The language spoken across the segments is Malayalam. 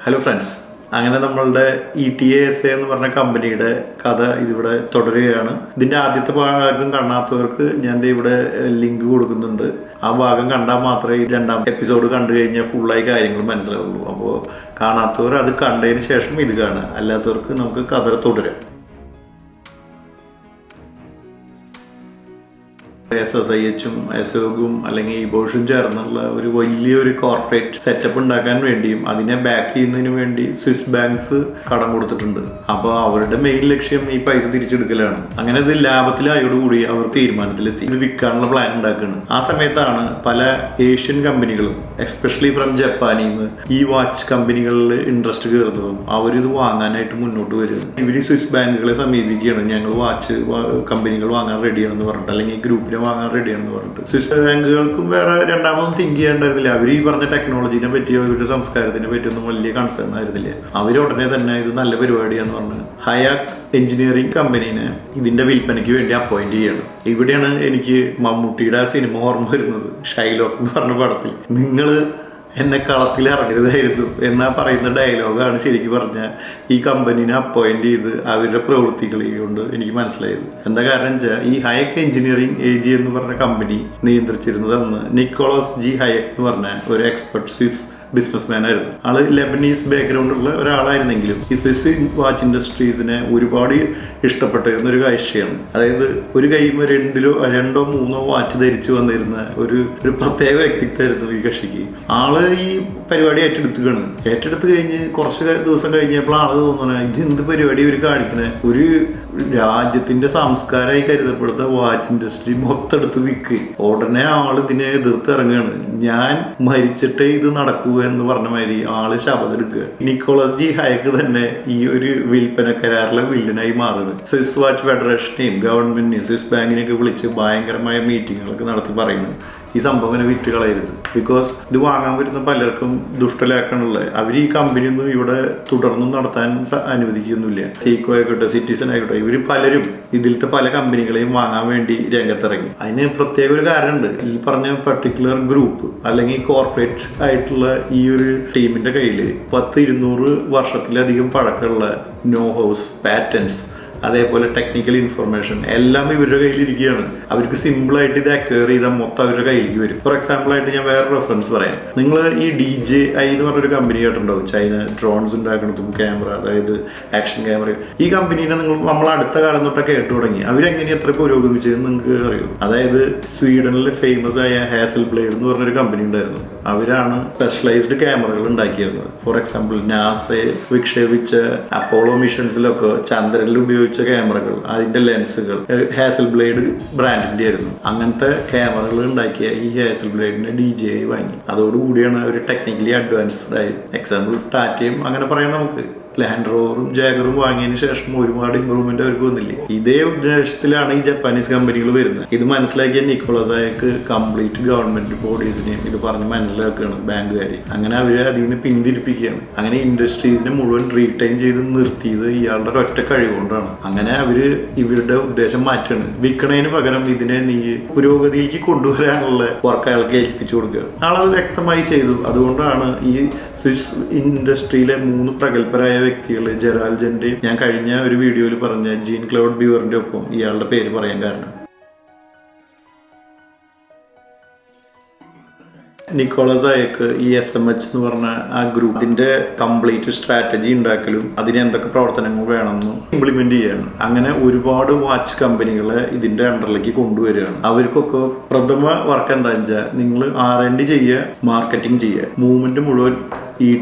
ഹലോ ഫ്രണ്ട്സ്, അങ്ങനെ നമ്മളുടെ ETASA എന്ന് പറഞ്ഞ കമ്പനിയുടെ കഥ ഇതിവിടെ തുടരുകയാണ്. ഇതിൻ്റെ ആദ്യത്തെ ഭാഗം കാണാത്തവർക്ക് ഞാൻ ഇവിടെ ലിങ്ക് കൊടുക്കുന്നുണ്ട്. ആ ഭാഗം കണ്ടാൽ മാത്രമേ ഈ രണ്ടാം എപ്പിസോഡ് കണ്ടു കഴിഞ്ഞാൽ ഫുള്ളായി കാര്യങ്ങൾ മനസ്സിലാവുള്ളൂ. അപ്പോൾ കാണാത്തവർ അത് കണ്ടതിന് ശേഷം ഇത് കാണുക, അല്ലാത്തവർക്ക് നമുക്ക് കഥ തുടരാം. SSIHും അശോകും അല്ലെങ്കിൽ ഇബോഷും ചേർന്നുള്ള ഒരു വലിയൊരു കോർപ്പറേറ്റ് സെറ്റപ്പ് ഉണ്ടാക്കാൻ വേണ്ടിയും അതിനെ ബാക്ക് ചെയ്യുന്നതിന് വേണ്ടി സ്വിസ് ബാങ്ക്സ് കടം കൊടുത്തിട്ടുണ്ട്. അപ്പോൾ അവരുടെ മെയിൻ ലക്ഷ്യം ഈ പൈസ തിരിച്ചെടുക്കലാണ്. അങ്ങനെ ഇത് ലാഭത്തിലായോടുകൂടി അവർ തീരുമാനത്തിലെത്തി ഇത് വിൽക്കാനുള്ള പ്ലാൻ ഉണ്ടാക്കുകയാണ്. ആ സമയത്താണ് പല ഏഷ്യൻ കമ്പനികളും എസ്പെഷ്യലി ഫ്രം ജപ്പാനിൽ നിന്ന് ഈ വാച്ച് കമ്പനികളിൽ ഇൻട്രസ്റ്റ് കയറുന്നതും അവരിത് വാങ്ങാനായിട്ട് മുന്നോട്ട് വരുന്നത്. ഇവർ സ്വിസ് ബാങ്കുകളെ സമീപിക്കുകയാണ്, ഞങ്ങൾ വാച്ച് കമ്പനികൾ വാങ്ങാൻ റെഡിയാണെന്ന് പറഞ്ഞിട്ട്, അല്ലെങ്കിൽ ഗ്രൂപ്പിനെ വാങ്ങാൻ റെഡിയാണെന്ന് പറഞ്ഞിട്ട്. സ്വിസ് ബാങ്കുകൾക്കും വേറെ രണ്ടാമതൊന്നും തിങ്ക് ചെയ്യേണ്ടായിരുന്നില്ല. അവർ ഈ പറഞ്ഞ ടെക്നോളജിനെ പറ്റിയോ ഇവരുടെ സംസ്കാരത്തിനെ പറ്റിയൊന്നും വലിയ കൺസേൺ ആയിരുന്നില്ല. അവർ ഉടനെ തന്നെ ഇത് നല്ല പരിപാടിയാന്ന് പറഞ്ഞ് ഹയാക് എഞ്ചിനീയറിംഗ് കമ്പനീനെ ഇതിന്റെ വിൽപ്പനയ്ക്ക് വേണ്ടി അപ്പോയിന്റ് ചെയ്യണം. ഇവിടെയാണ് എനിക്ക് മമ്മൂട്ടിയുടെ ആ സിനിമ ഓർമ്മ വരുന്നത്. ഷൈലോക്ക് എന്ന് പറഞ്ഞ പടത്തിൽ നിങ്ങൾ എന്നെ കളത്തിൽ ഇറങ്ങരുതായിരുന്നു എന്നാ പറയുന്ന ഡയലോഗാണ് ശരിക്കും പറഞ്ഞാൽ ഈ കമ്പനീനെ അപ്പോയിന്റ് ചെയ്ത് അവരുടെ പ്രവൃത്തികൾ കൊണ്ട് എനിക്ക് മനസ്സിലായത്. എന്താ കാരണം വെച്ചാൽ ഈ ഹയക് എഞ്ചിനീയറിംഗ് AG എന്ന് പറഞ്ഞ കമ്പനി നിയന്ത്രിച്ചിരുന്നത് അന്ന് നിക്കോളാസ് ജി ഹയക് എന്ന് പറഞ്ഞ ഒരു എക്സ്പെർട്ട് സ്വിസ് ബിസിനസ്മാൻ ആയിരുന്നു. ആള് ലെബനീസ് ബാക്ക്ഗ്രൗണ്ട് ഉള്ള ഒരാളായിരുന്നെങ്കിലും ഈ സ്വിസ് വാച്ച് ഇൻഡസ്ട്രീസിനെ ഒരുപാട് ഇഷ്ടപ്പെട്ടിരുന്ന ഒരു കാഴ്ചയാണ്. അതായത് ഒരു കൈമ രണ്ടോ മൂന്നോ വാച്ച് ധരിച്ചു വന്നിരുന്ന ഒരു പ്രത്യേക വ്യക്തിത്വമായിരുന്നു ഈ കക്ഷിക്ക്. ആള് ഈ പരിപാടി ഏറ്റെടുത്ത് കഴിഞ്ഞ് കുറച്ച് ദിവസം കഴിഞ്ഞപ്പോൾ ആള് തോന്നുന്നത് ഇത് എന്ത് പരിപാടി ഇവർ കാണിക്കണേ, ഒരു രാജ്യത്തിന്റെ സംസ്കാരമായി കരുതപ്പെടുന്ന വാച്ച് ഇൻഡസ്ട്രി മൊത്തെടുത്ത് വിൽക്ക്. ഉടനെ ആള് ഇതിനെ എതിർത്ത് ഇറങ്ങുകയാണ്. ഞാൻ മരിച്ചിട്ടേ ഇത് നടക്കൂ എന്ന് പറഞ്ഞ മാതിരി ആള് ശപഥം എടുക്കുക. നിക്കോളാസ് ജി ഹയക് തന്നെ ഈ ഒരു വിൽപ്പന കരാറിലെ വില്ലനായി മാറുന്നത്. സ്വിസ് വാച്ച് ഫെഡറേഷനെയും ഗവൺമെന്റിനെയും സ്വിസ് ബാങ്കിനെയൊക്കെ വിളിച്ച് ഭയങ്കരമായ മീറ്റിങ്ങുകളൊക്കെ നടത്തി പറയുന്നത് ഈ സംഭവം വിറ്റ് കളയരുത്. ബിക്കോസ് ഇത് വാങ്ങാൻ വരുന്ന പലർക്കും ദുഷ്ടലാക്കാനുള്ള അവർ ഈ കമ്പനിയൊന്നും ഇവിടെ തുടർന്നും നടത്താൻ അനുവദിക്കുന്നില്ല. സീക്കോ ആയിക്കോട്ടെ, സിറ്റിസൺ ആയിക്കോട്ടെ, ഇവർ പലരും ഇതിലത്തെ പല കമ്പനികളെയും വാങ്ങാൻ വേണ്ടി രംഗത്തിറങ്ങി. അതിന് പ്രത്യേക ഒരു കാരണമുണ്ട്. ഈ പറഞ്ഞ പർട്ടിക്കുലർ ഗ്രൂപ്പ് അല്ലെങ്കിൽ കോർപ്പറേറ്റ് ആയിട്ടുള്ള ഈ ഒരു ടീമിന്റെ കയ്യിൽ 100-200 വർഷത്തിലധികം പഴക്കമുള്ള നോ ഹൗസ്, പാറ്റൻസ്, അതേപോലെ ടെക്നിക്കൽ ഇൻഫർമേഷൻ എല്ലാം ഇവരുടെ കയ്യിലിരിക്കുകയാണ്. അവർക്ക് സിമ്പിളായിട്ട് ഇത് അക്വയർ ചെയ്താൽ മൊത്തം അവരുടെ കയ്യിലേക്ക് വരും. ഫോർ എക്സാമ്പിൾ ആയിട്ട് ഞാൻ വേറെ റെഫറൻസ് പറയാം. നിങ്ങൾ ഈ DJI എന്ന് പറഞ്ഞൊരു കമ്പനി കേട്ടിട്ടുണ്ടാവും. ചൈന ഡ്രോൺസ് ഉണ്ടാക്കുന്നതും ക്യാമറ, അതായത് ആക്ഷൻ ക്യാമറ. ഈ കമ്പനീനെ നമ്മൾ അടുത്ത കാലം തൊട്ടൊക്കെ കേട്ടു തുടങ്ങി. അവരെങ്ങനെ എത്ര പുരോഗമിച്ചതെന്ന് നിങ്ങൾക്ക് അറിയും. അതായത് സ്വീഡനിലെ ഫേമസ് ആയ ഹാസൽ ബ്ലേഡ് എന്ന് പറഞ്ഞൊരു കമ്പനി ഉണ്ടായിരുന്നു. അവരാണ് സ്പെഷ്യലൈസ്ഡ് ക്യാമറകൾ ഉണ്ടാക്കിയിരുന്നത്. ഫോർ എക്സാമ്പിൾ നാസയെ വിക്ഷേപിച്ച അപ്പോളോ മിഷൻസിലൊക്കെ ചന്ദ്രനിൽ ഉപയോഗിച്ച ക്യാമറകൾ, അതിന്റെ ലെൻസുകൾ ഹാസൽ ബ്ലേഡ് ബ്രാൻഡിന്റെ ആയിരുന്നു. അങ്ങനത്തെ ക്യാമറകൾ ഉണ്ടാക്കിയ ഈ ഹാസൽ ബ്ലേഡിനെ DJI വാങ്ങി. അതോടുകൂടിയാണ് അവർ ടെക്നിക്കലി അഡ്വാൻസ്ഡ് ആയി. എക്സാമ്പിൾ ടാറ്റയും അങ്ങനെ പറയാം നമുക്ക്. ലാൻഡ് റോവറും ജാഗറും വാങ്ങിയതിനു ശേഷം ഒരുപാട് ഇമ്പ്രൂവ്മെന്റ് അവർക്ക് വന്നില്ലേ. ഇതേ ഉദ്ദേശത്തിലാണ് ഈ ജപ്പാനീസ് കമ്പനികൾ വരുന്നത്. ഇത് മനസ്സിലാക്കിയ നിക്കോളാസ് ഹയക് കംപ്ലീറ്റ് ഗവൺമെന്റ് ബോഡീസിനെയും ഇത് പറഞ്ഞ് മനസ്സിലാക്കുകയാണ് ബാങ്കുകാരെ. അങ്ങനെ അവരെ അതിൽ നിന്ന് പിന്തിരിപ്പിക്കുകയാണ്. അങ്ങനെ ഇൻഡസ്ട്രീസിനെ മുഴുവൻ റീറ്റൈൻ ചെയ്ത് നിർത്തിയത് ഇയാളുടെ ഒറ്റ കഴിവുകൊണ്ടാണ്. അങ്ങനെ അവര് ഇവരുടെ ഉദ്ദേശം മാറ്റുകയാണ്. വിൽക്കണതിന് പകരം ഇതിനെ നീ പുരോഗതിയിലേക്ക് കൊണ്ടുവരാനുള്ള വർക്ക് അയാൾക്ക് ഏൽപ്പിച്ചു കൊടുക്കുക. ആളത് വ്യക്തമായി ചെയ്തു. അതുകൊണ്ടാണ് ഈ സ്വിസ് ഇൻഡസ്ട്രിയിലെ 3 പ്രഗത്ഭരായ വ്യക്തികൾ, ജെറാൽ ജെന്റെയും ഞാൻ കഴിഞ്ഞ ഒരു വീഡിയോയിൽ പറഞ്ഞ ജീൻ ക്ലൗഡ് ബീവറിന്റെ ഒപ്പം ഇയാളുടെ പേര് പറയാൻ കാരണം. നിക്കോളാസ് ഹയക് ഈ SMH എന്ന് പറഞ്ഞ ആ ഗ്രൂപ്പിന്റെ കംപ്ലീറ്റ് സ്ട്രാറ്റജി ഉണ്ടാക്കലും അതിന് എന്തൊക്കെ പ്രവർത്തനങ്ങൾ വേണമെന്നും ഇംപ്ലിമെന്റ് ചെയ്യാണ്. അങ്ങനെ ഒരുപാട് വാച്ച് കമ്പനികളെ ഇതിന്റെ അണ്ടറിലേക്ക് കൊണ്ടുവരികയാണ്. അവർക്കൊക്കെ പ്രഥമ വർക്ക് എന്താണെന്ന് വെച്ചാൽ നിങ്ങൾ R&D ചെയ്യുക, മാർക്കറ്റിംഗ് ചെയ്യുക, മൂവ്മെന്റ് മുഴുവൻ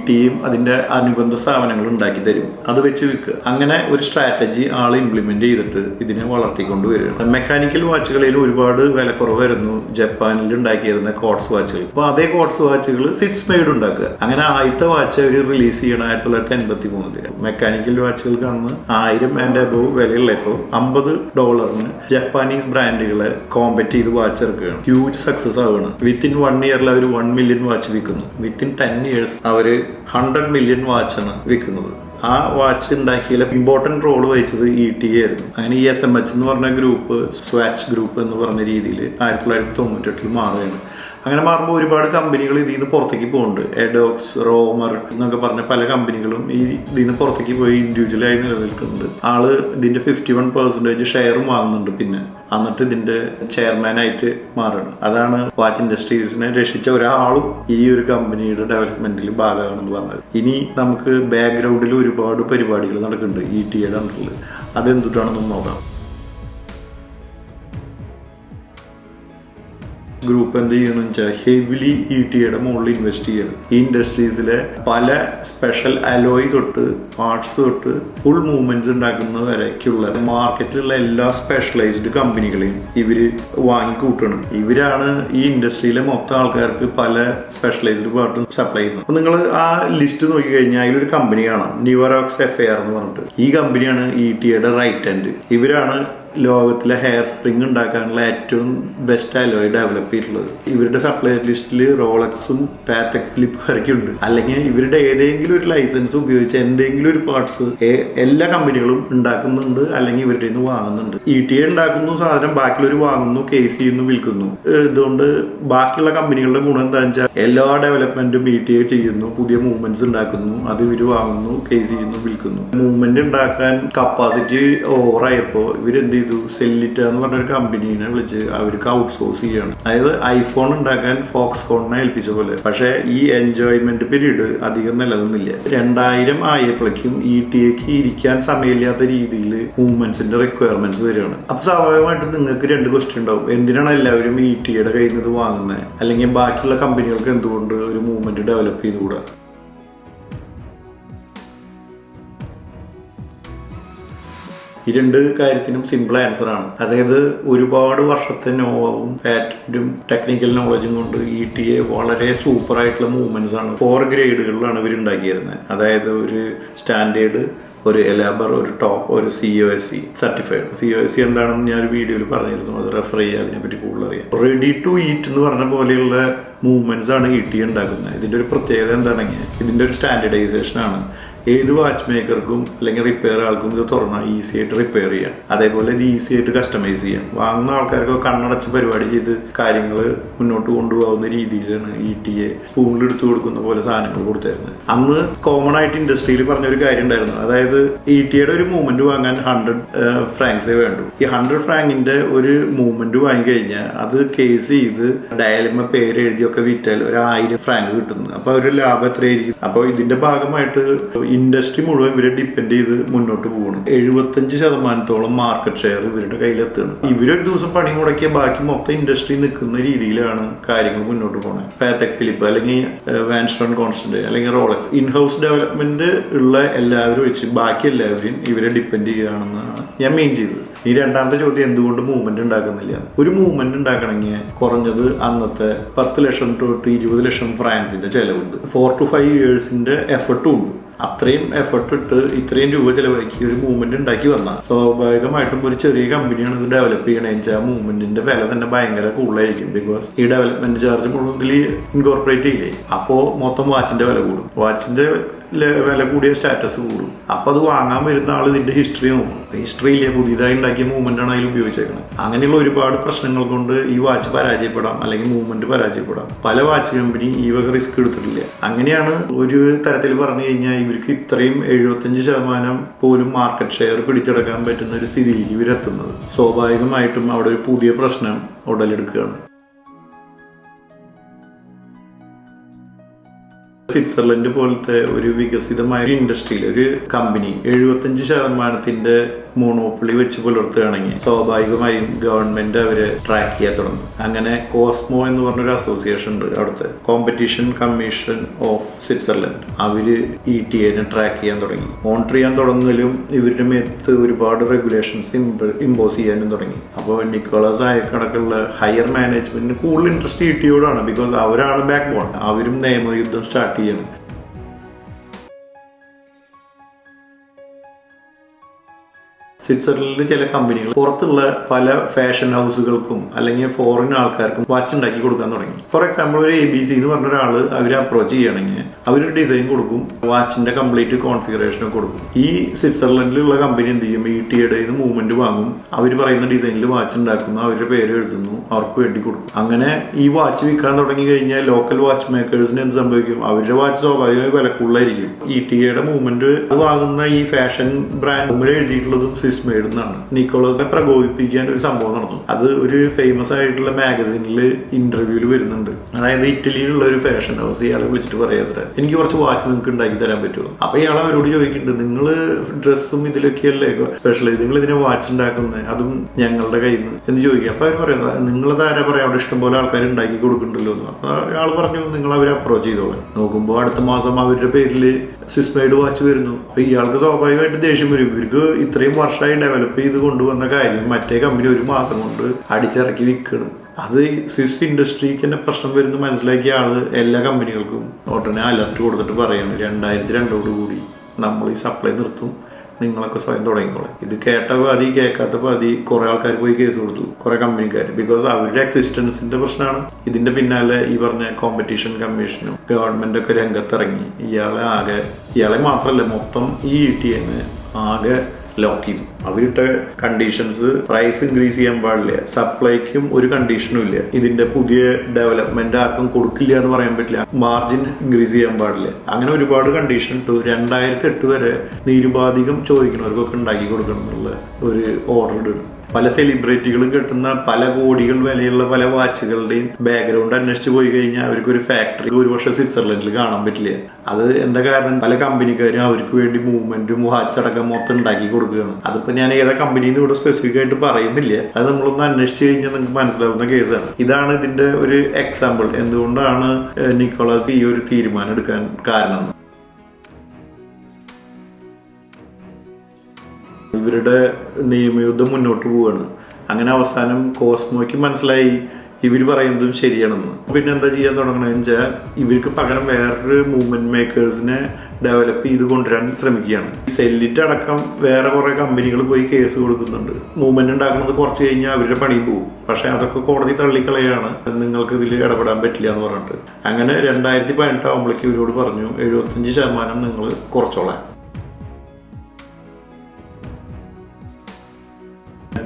ടീം അതിന്റെ അനുബന്ധ സ്ഥാപനങ്ങൾ ഉണ്ടാക്കി തരും, അത് വെച്ച് വിൽക്കുക. അങ്ങനെ ഒരു സ്ട്രാറ്റജി ആൾ ഇംപ്ലിമെന്റ് ചെയ്തിട്ട് ഇതിനെ വളർത്തിക്കൊണ്ടുവരികയാണ്. മെക്കാനിക്കൽ വാച്ചുകളിൽ ഒരുപാട് വിലക്കുറവായിരുന്നു ജപ്പാനിൽ ഉണ്ടാക്കിയിരുന്ന കോട്സ് വാച്ചുകൾ. അപ്പൊ അതേ കോട്സ് വാച്ചുകൾ സിറ്റ്സ് മെയ്ഡ് ഉണ്ടാക്കുക. അങ്ങനെ ആദ്യത്തെ വാച്ച് അവർ റിലീസ് ചെയ്യണം 1983. മെക്കാനിക്കൽ വാച്ചുകൾക്ക് അന്ന് 1000 ആൻഡ് അബവ് വിലയുള്ളപ്പോൾ $50 ജപ്പാനീസ് ബ്രാൻഡുകളെ കോമ്പറ്റ് ചെയ്ത് വാച്ച് ഇറക്കുകയാണ്. ഹ്യൂജ് സക്സസ് ആവുകയാണ്. വിത്തിൻ 1 ഇയറിൽ അവർ 1 മില്യൺ വാച്ച് വിൽക്കുന്നു. വിത്തിൻ 10 ഇയേഴ്സ് അവർ 100 മില്യൺ വാച്ചാണ് വിൽക്കുന്നത്. ആ വാച്ച് ഉണ്ടാക്കിയ ഇമ്പോർട്ടന്റ് റോൾ വഹിച്ചത് ETA ആയിരുന്നു. അങ്ങനെ ഈ SMH എന്ന് പറഞ്ഞ ഗ്രൂപ്പ് സ്വാച്ച് ഗ്രൂപ്പ് എന്ന് പറഞ്ഞ രീതിയിൽ 1998 മാറുകയാണ്. അങ്ങനെ മാറുമ്പോൾ ഒരുപാട് കമ്പനികൾ ഇതിൽ നിന്ന് പുറത്തേക്ക് പോകുന്നുണ്ട്. എഡോക്സ്, റോമർ എന്നൊക്കെ പറഞ്ഞ പല കമ്പനികളും ഇതിൽ നിന്ന് പുറത്തേക്ക് പോയി ഇൻഡിവിജ്വലായി നിലനിൽക്കുന്നുണ്ട്. ആള് ഇതിന്റെ 51% ഷെയറും വാങ്ങുന്നുണ്ട്. പിന്നെ എന്നിട്ട് ഇതിന്റെ ചെയർമാനായിട്ട് മാറണം. അതാണ് വാച്ച് ഇൻഡസ്ട്രീസിനെ രക്ഷിച്ച ഒരാളും ഈ ഒരു കമ്പനിയുടെ ഡെവലപ്മെന്റിൽ ഭാഗമാണെന്ന് പറഞ്ഞത്. ഇനി നമുക്ക് ബാക്ക്ഗ്രൗണ്ടിൽ ഒരുപാട് പരിപാടികൾ നടക്കുന്നുണ്ട് ETA അണ്ടറിൽ. അതെന്തുട്ടാണെന്ന് നോക്കാം. ഗ്രൂപ്പ് എന്ത് ചെയ്യണമെന്ന് വെച്ചാൽ ഹെവിലി ETA മുകളിൽ ഇൻവെസ്റ്റ് ചെയ്യണം. ഈ ഇൻഡസ്ട്രീസിലെ പല സ്പെഷ്യൽ അലോയ് തൊട്ട് പാർട്സ് തൊട്ട് ഫുൾ മൂവ്മെന്റ്സ് ഉണ്ടാക്കുന്ന വരയ്ക്കുള്ള മാർക്കറ്റിലുള്ള എല്ലാ സ്പെഷ്യലൈസ്ഡ് കമ്പനികളെയും ഇവര് വാങ്ങിക്കൂട്ടണം. ഇവരാണ് ഈ ഇൻഡസ്ട്രിയിലെ മൊത്തം ആൾക്കാർക്ക് പല സ്പെഷ്യലൈസ്ഡ് പാർട്ടും സപ്ലൈ ചെയ്യുന്നത്. അപ്പൊ നിങ്ങൾ ആ ലിസ്റ്റ് നോക്കി കഴിഞ്ഞാൽ അതിലൊരു കമ്പനി കാണാം, ന്യൂറോക്സ് FAR എന്ന് പറഞ്ഞിട്ട്. ഈ കമ്പനിയാണ് ETA റൈറ്റ് ഹാൻഡ്. ഇവരാണ് ലോകത്തിലെ ഹെയർ സ്പ്രിങ് ഉണ്ടാക്കാനുള്ള ഏറ്റവും ബെസ്റ്റ് അലോയ് ഡെവലപ്പ് ചെയ്തിട്ടുള്ളത്. ഇവരുടെ സപ്ലയർ ലിസ്റ്റിൽ റോളക്സും പാത്തക് ഫിലിപ്പ് വരയ്ക്കും ഉണ്ട്. അല്ലെങ്കിൽ ഇവരുടെ ഏതെങ്കിലും ഒരു ലൈസൻസ് ഉപയോഗിച്ച് എന്തെങ്കിലും ഒരു പാർട്സ് എല്ലാ കമ്പനികളും ഉണ്ടാക്കുന്നുണ്ട്, അല്ലെങ്കിൽ ഇവരുടെ നിന്ന് വാങ്ങുന്നുണ്ട്. ETA ഉണ്ടാക്കുന്നു സാധനം, ബാക്കിയുള്ളവർ വാങ്ങുന്നു, കേസ് ചെയ്യുന്നു, വിൽക്കുന്നു. ഇതുകൊണ്ട് ബാക്കിയുള്ള കമ്പനികളുടെ ഗുണം എന്താണെന്ന് വെച്ചാൽ എല്ലാ ഡെവലപ്മെന്റും ETA ചെയ്യുന്നു, പുതിയ മൂവ്മെന്റ്സ് ഉണ്ടാക്കുന്നു, അത് ഇവർ വാങ്ങുന്നു, കേസ് ചെയ്യുന്നു, വിൽക്കുന്നു. മൂവ്മെന്റ് ഉണ്ടാക്കാൻ കപ്പാസിറ്റി ഓവറായപ്പോൾ ഇവരെന്ത് ചെയ്തു, സെല്ലിറ്റ എന്ന് പറഞ്ഞൊരു കമ്പനീനെ വിളിച്ച് അവർക്ക് ഔട്ട്സോഴ്സ് ചെയ്യാണ്. അതായത് ഐഫോൺ ഉണ്ടാക്കാൻ ഫോക്സ്കോണിനെ ഏൽപ്പിച്ച പോലെ. പക്ഷെ ഈ എൻജോയ്മെന്റ് പീരീഡ് അധികം നിലനിന്നില്ല. 2000 ആയപ്പോഴേക്കും ETA ഇരിക്കാൻ സമയമില്ലാത്ത രീതിയിൽ മൂവ്മെന്റ്സിന്റെ റിക്വയർമെന്റ്സ് വരികയാണ്. അപ്പൊ സ്വാഭാവികമായിട്ടും നിങ്ങൾക്ക് 2 ക്വസ്റ്റ്യൻ ഉണ്ടാവും. എന്തിനാണ് എല്ലാവരും ETA കയ്യിൽ നിന്ന് വാങ്ങുന്നത്? അല്ലെങ്കിൽ ബാക്കിയുള്ള കമ്പനികൾക്ക് എന്തുകൊണ്ട് ഒരു മൂവ്മെന്റ് ഡെവലപ്പ് ചെയ്തുകൂടാ? ഈ 2 കാര്യത്തിനും സിമ്പിൾ ആൻസർ ആണ്. അതായത് ഒരുപാട് വർഷത്തെ നോവും പാറ്റന്റും ടെക്നിക്കൽ നോളജും കൊണ്ട് ETA വളരെ സൂപ്പർ ആയിട്ടുള്ള മൂവ്മെന്റ്സ് ആണ് 4 ഗ്രേഡുകളിലാണ് ഇവർ ഉണ്ടാക്കിയിരുന്നത്. അതായത് ഒരു സ്റ്റാൻഡേർഡ്, ഒരു എലാബർ, ഒരു ടോപ്പ്, ഒരു COSC സർട്ടിഫൈഡ്. COSC എന്താണെന്ന് ഞാൻ ഒരു വീഡിയോയിൽ പറഞ്ഞിരുന്നു, അത് റെഫർ ചെയ്യുക, അതിനെപ്പറ്റി കൂടുതൽ അറിയാം. റെഡി ടു ഈറ്റ് എന്ന് പറഞ്ഞ പോലെയുള്ള മൂവ്മെന്റ്സ് ആണ് ETA ഉണ്ടാക്കുന്നത്. ഇതിന്റെ ഒരു പ്രത്യേകത എന്താണെങ്കിൽ ഇതിന്റെ ഒരു സ്റ്റാൻഡർഡൈസേഷൻ ആണ്. ഏത് വാച്ച് മേക്കർക്കും അല്ലെങ്കിൽ റിപ്പയർ ആൾക്കും ഇത് തുറന്നാൽ ഈസി ആയിട്ട് റിപ്പയർ ചെയ്യാം. അതേപോലെ ഇത് ഈസി ആയിട്ട് കസ്റ്റമൈസ് ചെയ്യാം. വാങ്ങുന്ന ആൾക്കാർക്ക് കണ്ണടച്ച് പരിപാടി ചെയ്ത് കാര്യങ്ങൾ മുന്നോട്ട് കൊണ്ടുപോകുന്ന രീതിയിലാണ് ETA സ്പൂണിൽ എടുത്തു കൊടുക്കുന്ന പോലെ സാധനങ്ങൾ കൊടുത്തായിരുന്നത്. അന്ന് കോമൺ ആയിട്ട് ഇൻഡസ്ട്രിയിൽ പറഞ്ഞൊരു കാര്യം ഉണ്ടായിരുന്നു. അതായത് ETA ഒരു മൂവ്മെന്റ് വാങ്ങാൻ 100 ഫ്രാങ്ക്സേ വേണ്ടു. ഈ 100 ഫ്രാങ്കിന്റെ ഒരു മൂവ്മെന്റ് വാങ്ങിക്കഴിഞ്ഞാൽ അത് കേസ് ചെയ്ത് ഡയലിമ പേര് എഴുതിയൊക്കെ വിറ്റാൽ ഒരു 1000 ഫ്രാങ്ക് കിട്ടുന്നു. അപ്പൊ ഒരു ലാഭം എത്രയായിരിക്കും? അപ്പോൾ ഇതിന്റെ ഭാഗമായിട്ട് ഇൻഡസ്ട്രി മുഴുവൻ ഇവരെ ഡിപ്പെൻഡ് ചെയ്ത് മുന്നോട്ട് പോകണം. 75% മാർക്കറ്റ് ഷെയർ ഇവരുടെ കയ്യിലെത്തണം. ഇവരൊരു ദിവസം പണി മുടക്കിയ ബാക്കി മൊത്തം ഇൻഡസ്ട്രി നിൽക്കുന്ന രീതിയിലാണ് കാര്യങ്ങൾ മുന്നോട്ട് പോകുന്നത്. പാത്തക് ഫിലിപ്പ് അല്ലെങ്കിൽ വാൻസ്റ്റോൺ കോൺസ്റ്റന്റ് അല്ലെങ്കിൽ റോളക്സ് ഇൻഹൗസ് ഡെവലപ്മെന്റ് ഉള്ള എല്ലാവരും വെച്ച് ബാക്കി എല്ലാവരും ഇവരെ ഡിപ്പെൻഡ് ചെയ്യുകയാണെന്നാണ് ഞാൻ മെയിൻ ചെയ്തത്. ഈ രണ്ടാമത്തെ ചോദ്യം, എന്തുകൊണ്ട് മൂവ്മെന്റ് ഉണ്ടാക്കുന്നില്ല? ഒരു മൂവ്മെന്റ് ഉണ്ടാക്കണമെങ്കിൽ കുറഞ്ഞത് അന്നത്തെ 10 ലക്ഷം തൊട്ട് 20 ലക്ഷം ഫ്രാൻസിന്റെ ചെലവുണ്ട്. 4 to 5 ഇയേഴ്സിന്റെ എഫർട്ടും ഉണ്ട്. അത്രയും എഫർട്ട് ഇട്ട് ഇത്രയും രൂപ ചെലവാക്കി ഒരു മൂവ്മെന്റ് ഉണ്ടാക്കി വന്നാൽ സ്വാഭാവികമായിട്ടും ഒരു ചെറിയ കമ്പനിയാണ് ഇത് ഡെവലപ്പ് ചെയ്യണമെന്ന് വെച്ചാൽ ആ മൂവ്മെന്റിന്റെ വില തന്നെ ഭയങ്കര കൂടുതലായിരിക്കും. ബിക്കോസ് ഈ ഡെവലപ്മെന്റ് ചാർജ് മുഴുവൻ ഇൻകോർപ്പറേറ്റ് ചെയ്യില്ലേ, അപ്പോൾ മൊത്തം വാച്ചിന്റെ വില കൂടും. വാച്ചിന്റെ വില കൂടിയ സ്റ്റാറ്റസ് കൂടും. അപ്പൊ അത് വാങ്ങാൻ വരുന്ന ആൾ ഇതിന്റെ ഹിസ്റ്ററി നോക്കും. ഹിസ്റ്ററിയിലെ പുതിയതായി ഉണ്ടാക്കിയ മൂവ്മെന്റ് ആണ് അതിൽ ഉപയോഗിച്ചേക്കുന്നത്. അങ്ങനെയുള്ള ഒരുപാട് പ്രശ്നങ്ങൾ കൊണ്ട് ഈ വാച്ച് പരാജയപ്പെടാം, അല്ലെങ്കിൽ മൂവ്മെന്റ് പരാജയപ്പെടാം. പല വാച്ച് കമ്പനി ഈ വക റിസ്ക് എടുത്തിട്ടില്ല. അങ്ങനെയാണ് ഒരു തരത്തിൽ പറഞ്ഞു കഴിഞ്ഞാൽ ഇവർക്ക് ഇത്രയും 75% പോലും മാർക്കറ്റ് ഷെയർ പിടിച്ചെടുക്കാൻ പറ്റുന്ന ഒരു സ്ഥിതിയിലേക്ക് ഇവരെത്തുന്നത്. സ്വാഭാവികമായിട്ടും അവിടെ ഒരു പുതിയ പ്രശ്നം ഉടലെടുക്കുകയാണ്. സ്വിറ്റ്സർലൻഡ് പോലത്തെ ഒരു വികസിതമായ ഇൻഡസ്ട്രിയിൽ ഒരു കമ്പനി 75% മോണോപ്പൊളി വെച്ച് പുലർത്തുകയാണെങ്കിൽ സ്വാഭാവികമായും ഗവൺമെന്റ് അവരെ ട്രാക്ക് ചെയ്യാൻ തുടങ്ങും. അങ്ങനെ കോസ്മോ എന്ന് പറഞ്ഞൊരു അസോസിയേഷൻ ഉണ്ട്, അവിടുത്തെ കോമ്പറ്റീഷൻ കമ്മീഷൻ ഓഫ് സ്വിറ്റ്സർലൻഡ്. അവര് ETA ട്രാക്ക് ചെയ്യാൻ തുടങ്ങി. മോണിറ്റർ ചെയ്യാൻ തുടങ്ങലും ഇവരുടെ മേത്ത് ഒരുപാട് റെഗുലേഷൻസ് ഇമ്പോസ് ചെയ്യാനും തുടങ്ങി. അപ്പോൾ നിക്കോളാസ് ആയക്കണക്കുള്ള ഹയർ മാനേജ്മെന്റിന് കൂടുതൽ ഇൻട്രസ്റ്റ് ETA ബിക്കോസ് അവരാണ് ബാക്ക് ബോൺ. അവരും നിയമയുദ്ധം സ്റ്റാർട്ട് ചെയ്യണം. സ്വിറ്റ്സർലൻഡിൽ ചില കമ്പനികൾ പുറത്തുള്ള പല ഫാഷൻ ഹൗസുകൾക്കും അല്ലെങ്കിൽ ഫോറിൻ ആൾക്കാർക്കും വാച്ച് ഉണ്ടാക്കി കൊടുക്കാൻ തുടങ്ങി. ഫോർ എക്സാമ്പിൾ ഒരു ABC എന്ന് പറഞ്ഞ ഒരാൾ അവരെ അപ്രോച്ച് ചെയ്യുകയാണെങ്കിൽ അവരൊരു ഡിസൈൻ കൊടുക്കും, വാച്ചിന്റെ കംപ്ലീറ്റ് കോൺഫിഗറേഷൻ കൊടുക്കും. ഈ സ്വിറ്റ്സർലൻഡിലുള്ള കമ്പനി എന്ത് ചെയ്യും, ETAയുടെ മൂവ്മെന്റ് വാങ്ങും, അവർ പറയുന്ന ഡിസൈനിൽ വാച്ച് ഉണ്ടാക്കുന്നു, അവരുടെ പേര് എഴുതുന്നു, അവർക്ക് വേണ്ടി കൊടുക്കും. അങ്ങനെ ഈ വാച്ച് വിൽക്കാൻ തുടങ്ങി കഴിഞ്ഞാൽ ലോക്കൽ വാച്ച് മേക്കേഴ്സിന് എന്ത് സംഭവിക്കും, അവരുടെ വാച്ച് സ്വാഭാവികമായി വിലക്കുള്ളായിരിക്കും. ETAയുടെ മൂവ്മെന്റ് വാങ്ങുന്ന ഈ ഫാഷൻ ബ്രാൻഡ് എഴുതിയിട്ടുള്ളതും സ്വിസ് മെയ്ഡ് എന്നാണ്. നിക്കോളസിനെ പ്രകോപിപ്പിക്കാൻ ഒരു സംഭവം നടന്നു. അത് ഒരു ഫേമസ് ആയിട്ടുള്ള മാഗസീനിൽ ഇന്റർവ്യൂല് വരുന്നുണ്ട്. അതായത് ഇറ്റലിയിലുള്ള ഒരു ഫാഷൻ ഹൗസ് ഇയാളെ വിളിച്ചിട്ട് പറയാത്ര, എനിക്ക് കുറച്ച് വാച്ച് നിങ്ങൾക്ക് ഉണ്ടാക്കി തരാൻ പറ്റുമോ? അപ്പൊ ഇയാൾ അവരോട് ചോദിക്കുന്നുണ്ട്, നിങ്ങൾ ഡ്രസ്സും ഇതിലൊക്കെയല്ലേ സ്പെഷ്യലൈസ്, നിങ്ങൾ ഇതിനെ വാച്ച് ഉണ്ടാക്കുന്നത്, അതും ഞങ്ങളുടെ കയ്യിൽ നിന്ന് എന്ന് ചോദിക്കുക. അപ്പൊ അവർ പറയുന്നത്, നിങ്ങളത് ആരാ പറയാം, അവിടെ ഇഷ്ടംപോലെ ആൾക്കാർ ഉണ്ടാക്കി കൊടുക്കുന്നുണ്ടല്ലോ എന്ന്. അപ്പൊ അയാൾ പറഞ്ഞു, നിങ്ങൾ അവരെ അപ്രോച്ച് ചെയ്തോളാം. നോക്കുമ്പോൾ അടുത്ത മാസം അവരുടെ പേരിൽ സ്വിസ് മെയ്ഡ് വാച്ച് വരുന്നു. അപ്പൊ ഇയാൾക്ക് സ്വാഭാവികമായിട്ട് ദേഷ്യം വരും. ഇവർക്ക് ഇത്രയും വർഷമായി ഡെവലപ്പ് ചെയ്ത് കൊണ്ടുവന്ന കാര്യം മറ്റേ കമ്പനി ഒരു മാസം കൊണ്ട് അടിച്ചിറക്കി വിൽക്കണം. അത് സ്വിസ് ഇൻഡസ്ട്രിക്ക് തന്നെ പ്രശ്നം വരുന്ന മനസ്സിലാക്കിയ ആള് എല്ലാ കമ്പനികൾക്കും ഉടനെ അലർട്ട് കൊടുത്തിട്ട് പറയാണ്, 2002 കൂടി നമ്മൾ ഈ സപ്ലൈ നിർത്തും, നിങ്ങളൊക്കെ സ്വയം തുടങ്ങിക്കോളെ. ഇത് കേട്ട പാതി കേൾക്കാത്ത പാതി കുറെ ആൾക്കാർ പോയി കേസ് കൊടുത്തു, കുറെ കമ്പനിക്കാർ. ബിക്കോസ് അവരുടെ എക്സിസ്റ്റൻസിന്റെ പ്രശ്നമാണ്. ഇതിന്റെ പിന്നാലെ ഈ പറഞ്ഞ കോമ്പറ്റീഷൻ കമ്മീഷനും ഗവൺമെന്റ് ഒക്കെ രംഗത്തിറങ്ങി ഇയാളെ മാത്രമല്ല മൊത്തം ഈ ETA ആകെ ലോക്ക് ചെയ്തു. അവരുടെ കണ്ടീഷൻസ് പ്രൈസ് ഇൻക്രീസ് ചെയ്യാൻ പാടില്ല, സപ്ലൈക്കും ഒരു കണ്ടീഷനും ഇല്ല, ഇതിന്റെ പുതിയ ഡെവലപ്മെന്റ് ആർക്കും കൊടുക്കില്ല എന്ന് പറയാൻ പറ്റില്ല, മാർജിൻ ഇൻക്രീസ് ചെയ്യാൻ പാടില്ല, അങ്ങനെ ഒരുപാട് കണ്ടീഷൻ ഇട്ടു. 2008 വരെ നിരുപാധികം ചോദിക്കുന്നവർക്കൊക്കെ ഉണ്ടാക്കി കൊടുക്കണം എന്നുള്ള ഒരു ഓർഡർ ഇടും. പല സെലിബ്രിറ്റികളും കിട്ടുന്ന പല കോടികൾ വിലയുള്ള പല വാച്ചുകളുടെയും ബാക്ക്ഗ്രൗണ്ട് അന്വേഷിച്ച് പോയി കഴിഞ്ഞാൽ അവർക്ക് ഒരു ഫാക്ടറി ഒരു പക്ഷേ സ്വിറ്റ്സർലൻഡിൽ കാണാൻ പറ്റില്ല. അത് എന്താ കാരണം, പല കമ്പനിക്കാരും അവർക്ക് വേണ്ടി മൂവ്മെന്റും വാച്ചടക്കം മൊത്തം ഉണ്ടാക്കി കൊടുക്കുകയാണ്. അതിപ്പോ ഞാൻ ഏതാ കമ്പനിന്ന് ഇവിടെ സ്പെസിഫിക് ആയിട്ട് പറയുന്നില്ല, അത് നമ്മളൊന്ന് അന്വേഷിച്ച് കഴിഞ്ഞാൽ നിങ്ങൾക്ക് മനസ്സിലാവുന്ന കേസാണ്. ഇതാണ് ഇതിന്റെ ഒരു എക്സാമ്പിൾ, എന്തുകൊണ്ടാണ് നിക്കോളാസ് ഈ ഒരു തീരുമാനം എടുക്കാൻ കാരണം. ഇവരുടെ നിയമയുദ്ധം മുന്നോട്ട് പോവുകയാണ്. അങ്ങനെ അവസാനം കോസ്മോയ്ക്ക് മനസ്സിലായി ഇവർ പറയുന്നതും ശരിയാണെന്ന്. പിന്നെ എന്താ ചെയ്യാൻ തുടങ്ങണമെന്ന് വെച്ചാൽ ഇവർക്ക് പകരം വേറൊരു മൂവ്മെന്റ് മേക്കേഴ്സിനെ ഡെവലപ്പ് ചെയ്ത് കൊണ്ടുവരാൻ ശ്രമിക്കുകയാണ്. സെല്ലിറ്റ് അടക്കം വേറെ കുറെ കമ്പനികൾ പോയി കേസ് കൊടുക്കുന്നുണ്ട്. മൂവ്മെന്റ് ഉണ്ടാക്കുന്നത് കുറച്ച് കഴിഞ്ഞാൽ അവരുടെ പണിയും പോകും. പക്ഷെ അതൊക്കെ കോടതി തള്ളിക്കളയാണ്, നിങ്ങൾക്ക് ഇതിൽ ഇടപെടാൻ പറ്റില്ല എന്ന് പറഞ്ഞിട്ട്. അങ്ങനെ 2018 ആകുമ്പോഴേക്ക് ഇവരോട് പറഞ്ഞു 75% നിങ്ങൾ കുറച്ചോളാൻ.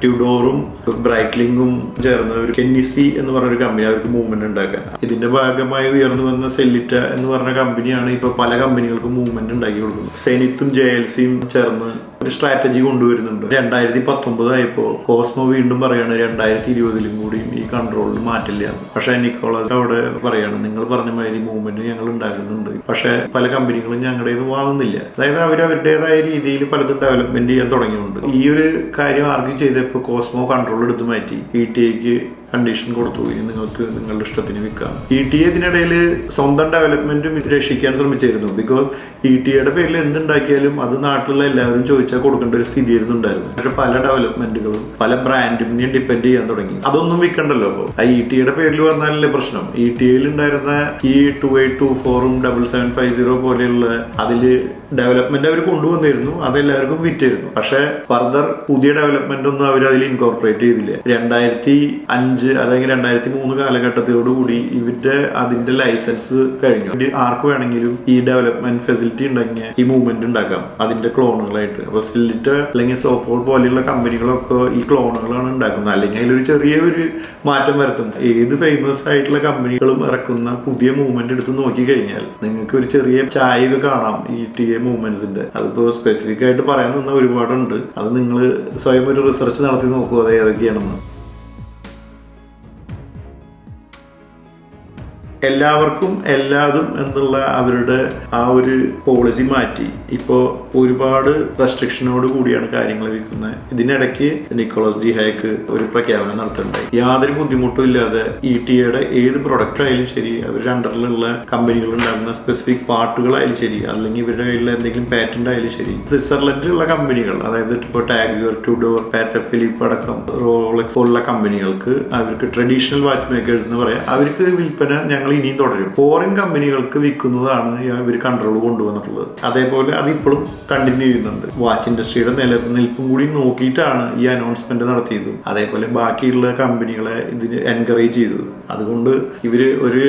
ട്യൂഡോറും ബ്രൈറ്റ്ലിംഗും ചേർന്ന ഒരു കെന്നിസി എന്ന് പറഞ്ഞൊരു കമ്പനി അവർക്ക് മൂവ്മെന്റ് ഉണ്ടാക്കാൻ. ഇതിന്റെ ഭാഗമായി ഉയർന്നു വന്ന സെല്ലിറ്റ എന്ന് പറഞ്ഞ കമ്പനിയാണ് ഇപ്പൊ പല കമ്പനികൾക്കും മൂവ്മെന്റ് ഉണ്ടാക്കി കൊടുക്കുന്നത്. സെനിത്തും JLCയും ചേർന്ന് ഒരു സ്ട്രാറ്റജി കൊണ്ടുവരുന്നുണ്ട്. 2019 ആയപ്പോ കോസ്മോ വീണ്ടും പറയാണ് 2020 കൂടിയും ഈ കൺട്രോളിൽ മാറ്റില്ല. പക്ഷെ നിക്കോളാസ് അവിടെ പറയാണ്, നിങ്ങൾ പറഞ്ഞ മാതിരി മൂവ്മെന്റ് ഞങ്ങൾ ഉണ്ടാക്കുന്നുണ്ട്, പക്ഷെ പല കമ്പനികളും ഞങ്ങളുടെ ഇത് വാങ്ങുന്നില്ല. അതായത് അവരുടേതായ രീതിയിൽ പലതും ഡെവലപ്മെന്റ് ചെയ്യാൻ തുടങ്ങിയിട്ടുണ്ട്. ഈ ഒരു കാര്യം ആർഗ്യൂ ചെയ്തപ്പോൾ കോസ്മോ കൺട്രോൾ എടുത്ത് മാറ്റി ETAക്ക് കണ്ടീഷൻ കൊടുത്തു, ഇനി നിങ്ങൾക്ക് നിങ്ങളുടെ ഇഷ്ടത്തിന് വിൽക്കാം. ETA ഇതിനിടയിൽ സ്വന്തം ഡെവലപ്മെന്റും രക്ഷിക്കാൻ ശ്രമിച്ചിരുന്നു. ബിക്കോസ് ETAയുടെ പേരിൽ എന്തുണ്ടാക്കിയാലും അത് നാട്ടിലുള്ള എല്ലാവരും ചോദിച്ചാൽ കൊടുക്കേണ്ട ഒരു സ്ഥിതി ഉണ്ടായിരുന്നു. പല ഡെവലപ്മെന്റുകളും പല ബ്രാൻഡിനെയും ഡിപ്പെൻഡ് ചെയ്യാൻ തുടങ്ങി. അതൊന്നും വിൽക്കണ്ടല്ലോ. അപ്പോൾ ആ ETAയുടെ പേരിൽ വന്നാലല്ലേ പ്രശ്നം. ETAയിൽ ഉണ്ടായിരുന്ന ഈ 2824ഉം 7750 പോലെയുള്ള അതില് ഡെവലപ്മെന്റ് അവർ കൊണ്ടുവന്നിരുന്നു, അതെല്ലാവർക്കും വിറ്റായിരുന്നു. പക്ഷെ ഫർദർ പുതിയ ഡെവലപ്മെന്റ് ഒന്നും അവർ അതിൽ ഇൻകോർപ്പറേറ്റ് ചെയ്തില്ല. 2005 അല്ലെങ്കിൽ 2003 കാലഘട്ടത്തോടുകൂടി ഇവരുടെ അതിന്റെ ലൈസൻസ് കഴിഞ്ഞു. ആർക്ക് വേണമെങ്കിലും ഈ ഡെവലപ്മെന്റ് ഫെസിലിറ്റി ഉണ്ടെങ്കിൽ ഈ മൂവ്മെന്റ് ഉണ്ടാക്കാം അതിന്റെ ക്ലോണുകളായിട്ട്. അപ്പൊ സെല്ലിറ്റ അല്ലെങ്കിൽ സോപ്പോൾ പോലെയുള്ള കമ്പനികളൊക്കെ ഈ ക്ലോണുകളാണ് ഉണ്ടാക്കുന്നത്. അല്ലെങ്കിൽ അതിലൊരു ചെറിയൊരു മാറ്റം വരുത്തും. ഏത് ഫേമസ് ആയിട്ടുള്ള കമ്പനികളും ഇറക്കുന്ന പുതിയ മൂവ്മെന്റ് എടുത്ത് നോക്കി കഴിഞ്ഞാൽ നിങ്ങൾക്ക് ഒരു ചെറിയ ചായയൊക്കെ കാണാം ഈ ETA മൂവ്മെന്റ്സിന്റെ. അതിപ്പോ സ്പെസിഫിക് ആയിട്ട് പറയാൻ നിന്ന ഒരുപാടുണ്ട്. അത് നിങ്ങൾ സ്വയം ഒരു റിസർച്ച് നടത്തി നോക്കൂ അത് ഏതൊക്കെയാണെന്ന്. എല്ലാവർക്കും എല്ലാതും എന്നുള്ള അവരുടെ ആ ഒരു പോളിസി മാറ്റി ഇപ്പോൾ ഒരുപാട് റെസ്ട്രിക്ഷനോട് കൂടിയാണ് കാര്യങ്ങൾ വിൽക്കുന്നത്. ഇതിനിടയ്ക്ക് നിക്കോളാസ് ഡി ഹാക്ക് ഒരു പ്രഖ്യാപനം നടത്തുന്നുണ്ടായി. യാതൊരു ബുദ്ധിമുട്ടും ഇല്ലാതെ ETAയുടെ ഏത് പ്രൊഡക്റ്റ് ആയാലും ശരി, അവരുടെ അണ്ടറിലുള്ള കമ്പനികൾ ഉണ്ടാക്കുന്ന സ്പെസിഫിക് പാർട്ടുകളായാലും ശരി, അല്ലെങ്കിൽ ഇവരുടെ കയ്യിൽ എന്തെങ്കിലും പാറ്റന്റ് ആയാലും ശരി, സ്വിറ്റ്സർലൻഡിലുള്ള കമ്പനികൾ, അതായത് ഇപ്പോൾ ടാഗ്യൂർ, ട്യൂഡോർ, പാത്ത ഫിലിപ്പ് അടക്കം റോളക്സ് പോലുള്ള കമ്പനികൾക്ക് അവർക്ക് ട്രഡീഷണൽ വാച്ച് മേക്കേഴ്സ് എന്ന് പറയാം, അവർക്ക് വിൽപ്പന ഞങ്ങൾ ഇനിയും തുടരും. ഫോറിൻ കമ്പനികൾക്ക് വിൽക്കുന്നതാണ് ഇവർ കൺട്രോൾ കൊണ്ടുവന്നിട്ടുള്ളത്. അതേപോലെ അതിപ്പോഴും കണ്ടിന്യൂ ചെയ്യുന്നുണ്ട്. വാച്ച് ഇൻഡസ്ട്രിയുടെ നിലനിൽപ്പും കൂടി നോക്കിയിട്ടാണ് ഈ അനൗൺസ്മെന്റ് നടത്തിയത്. അതേപോലെ ബാക്കിയുള്ള കമ്പനികളെ ഇതിന് എൻകറേജ് ചെയ്തത്. അതുകൊണ്ട് ഇവര് ഒരു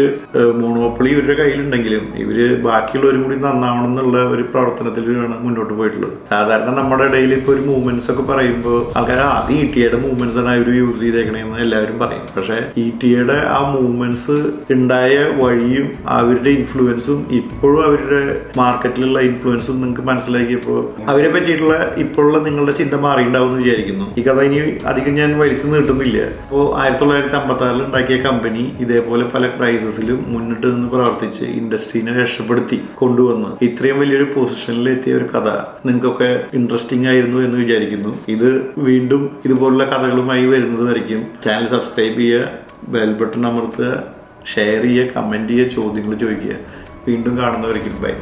മോണോപ്പൊളി ഇവരുടെ കയ്യിലുണ്ടെങ്കിലും ഇവര് ബാക്കിയുള്ളവരും കൂടി നന്നാവണം എന്നുള്ള ഒരു പ്രവർത്തനത്തിലാണ് മുന്നോട്ട് പോയിട്ടുള്ളത്. സാധാരണ നമ്മുടെ ഇടയിൽ ഇപ്പൊ ഒരു മൂവ്മെന്റ്സ് ഒക്കെ പറയുമ്പോൾ ആൾക്കാർ അത് ഇടിയുടെ മൂവ്മെന്റ്സ് ആണ് അവർ യൂസ് ചെയ്തേക്കണേന്ന് എല്ലാവരും പറയും. പക്ഷെ ഇടിയുടെ ആ മൂവ്മെന്റ്സ് ഉണ്ടായ വഴിയും അവരുടെ ഇൻഫ്ലുവൻസും ഇപ്പോഴും അവരുടെ മാർക്കറ്റിലുള്ള ഇൻഫ്ലുവൻസും നിങ്ങൾക്ക് മനസ്സിലാക്കിയപ്പോൾ അവരെ പറ്റിയിട്ടുള്ള ഇപ്പോഴുള്ള നിങ്ങളുടെ ചിന്ത മാറിയിട്ടുണ്ടാവും എന്ന് വിചാരിക്കുന്നു. ഈ കഥ ഇനി അധികം ഞാൻ വലിച്ചു നീട്ടുന്നില്ല. അപ്പോൾ 1956 ഉണ്ടാക്കിയ കമ്പനി ഇതേപോലെ പല ക്രൈസിസിലും മുന്നിട്ട് നിന്ന് പ്രവർത്തിച്ച് ഇൻഡസ്ട്രീനെ രക്ഷപ്പെടുത്തി കൊണ്ടുവന്ന് ഇത്രയും വലിയൊരു പൊസിഷനിൽ എത്തിയ ഒരു കഥ നിങ്ങൾക്കൊക്കെ ഇൻട്രസ്റ്റിംഗ് ആയിരുന്നു എന്ന് വിചാരിക്കുന്നു. ഇത് വീണ്ടും ഇതുപോലുള്ള കഥകളുമായി വരുന്നത് വരയ്ക്കും ചാനൽ സബ്സ്ക്രൈബ് ചെയ്യുക, ബെൽ ബട്ടൺ അമർത്തുക, ഷെയർ ചെയ്യുക, കമൻറ്റ് ചെയ്യുക, ചോദ്യങ്ങൾ ചോദിക്കുക. വീണ്ടും കാണുന്നവരേക്കും ബൈ.